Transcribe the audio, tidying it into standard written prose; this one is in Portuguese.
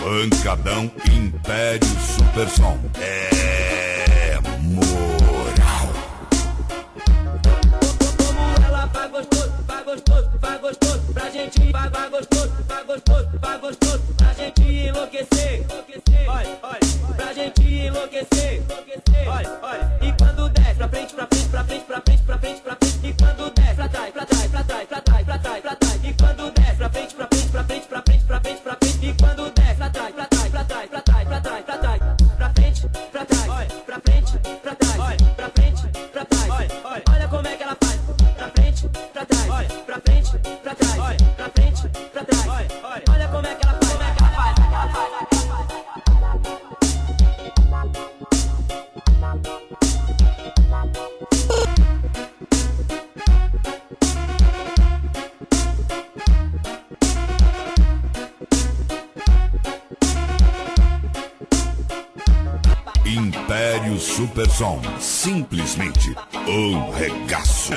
Pancadão Império Super Som. É moral. Como ela faz gostoso, faz gostoso, faz gostoso pra gente, faz gostoso, faz gostoso, faz gostoso pra gente enlouquecer, olha, olha, pra gente enlouquecer, olha, olha. E quando desce pra frente, pra frente, pra frente, pra frente, pra frente, pra frente, e quando desce pra trás, pra trás, pra trás, pra trás, pra trás, pra trás, e quando desce pra frente, pra frente, pra frente, pra frente, pra frente, pra frente, e quando desce pra trás, pra trás, pra trás, pra trás, pra trás, pra trás, pra frente, pra trás, pra frente, pra trás, pra frente, pra trás, olha como é que ela faz, pra frente, pra trás, pra frente, pra trás, pra frente, pra trás, olha como é que ela faz, como é que ela faz, como é que ela faz. Império Super Som. Simplesmente um regaço.